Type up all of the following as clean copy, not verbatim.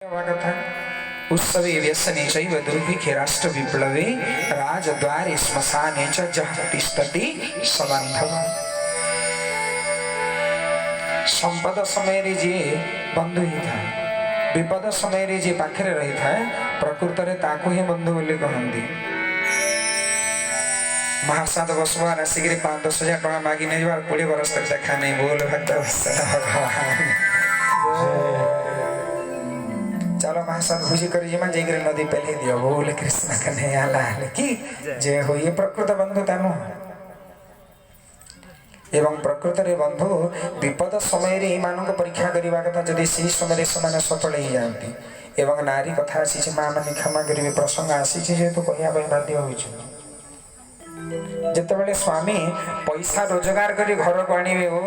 कथा उत्सवे व्यसने चैव दुर्भिक्षे राष्ट्र विप्लवे राजद्वारे श्मशाने च जः तिष्ठति स बान्धव। संपद समय रे जे बंधु ही था, विपद समय रे जे पाखरे रही था, प्रकृत रे ताकू ही बंधु बोली कहंदी। महासाद बसवार आसिक 5-10 हजार टका मागी नहीं बार 20 वर्ष तक देखा नहीं बोल भक्त भगवान। चलो महासाद भुजी करी जमा जयगिरी नदी पहले दियो बोले कृष्ण कन्हैया लाल की जय हो। ये प्रकृत बंधु तानु एवं प्रकृत रे बंधु विपद समय रे मान को परीक्षा करवा कथा जदि सी समय से सफल हो जाती एवं नारी कथा आसी माँ मैंने क्षमा करेंगे प्रसंग आसी जेहेतु कहया बाध्य हो जिते स्वामी पैसा रोजगार कर घर को आने वो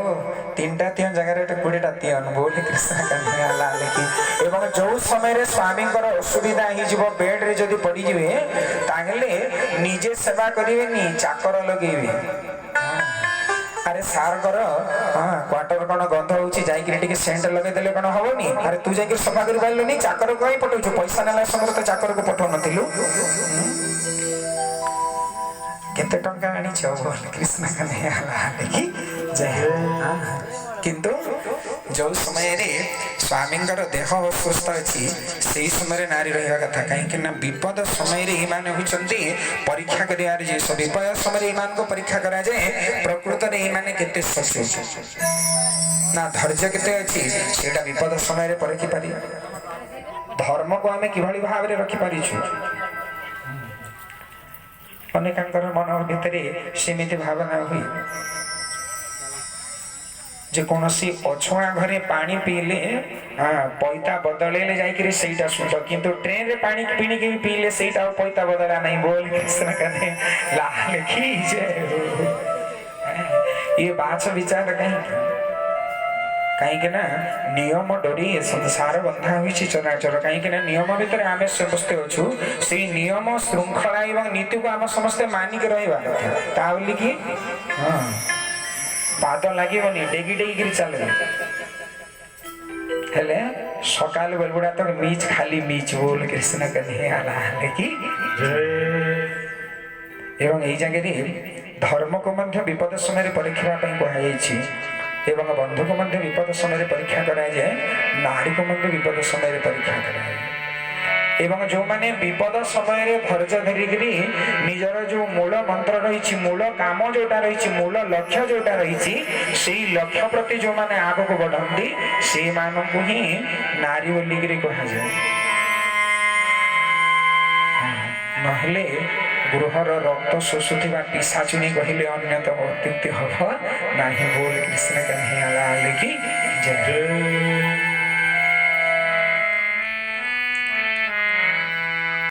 3टा तीन जगह 20टा तीन बोले कृष्ण कन्हैया लाल की। एवं जो समय स्वामी असुविधा हो बेड रे जदि पड़ जाए ताहले निजे सेवा करेंगे चाकर लगे। अरे सार कर क्वार्टर कौन गंध हो सेंट लगे कौन हेनी। अरे तू जा सफा कर पार्लुनि चाकर को पठाऊ पैसा ना समय तो चाकर को पठाऊ नु केते टंका आनी कृष्ण कन्हैया लाल की जय। किंतु जो समय रे स्वामींकर देह अस्वस्थ अच्छी से समय नारी रहा कथा कहीं विपद समय रे मान होती परीक्षा कर विपद समय ईमान को परीक्षा करा जाए प्रकृत में केते ना धैर्य केते अच्छी से विपद समय परखी पारि। धर्म को आम कि भाव में रखिपारिछु अनेकांकर मन भितर सेमिति भावना हुई जे कौन सी अछुआ घरे पानी पीले पैता बदलेले जाइकरी सेटा सुत किंतु ट्रेन रे पानी पीने के पीले सेटा पैता बदला नहीं बोल कृष्ण कने लाल की जय। ये बात विचार कहीं ना नियम डरी संसार बंधा हुई चराचर कहीं नियम भितर आम समस्ते अच्छु से नियम श्रृंखला एवं नीति को आम समस्ते मानिक रहा कथा कि पाद लगे डेगी डेगी चले हेले सकाल बेलगुड़ा तो मीच खाली मीच बोल कृष्ण कन्हैया लाल की एवं यही जगह धर्म को विपद समय परीक्षा कहुई एवं बंधु को विपद समय परीक्षा कराए नारी को विपद समय परीक्षा कराए। एवं जो माने विपद समय धैर्य धरिकी निजर जो मूल मंत्र रही मूल काम जोटा रही मूल लक्ष्य जोटा रही से लक्ष्य प्रति जो माने आग को बढ़ती से मानू ही नारी बोलिकी कह नहले गृहर रक्त शोषुवा पिशाचुणी कहले अन्यतम अत्युक्ति हम ना बोल कृष्ण कन्हैया लाल की जय।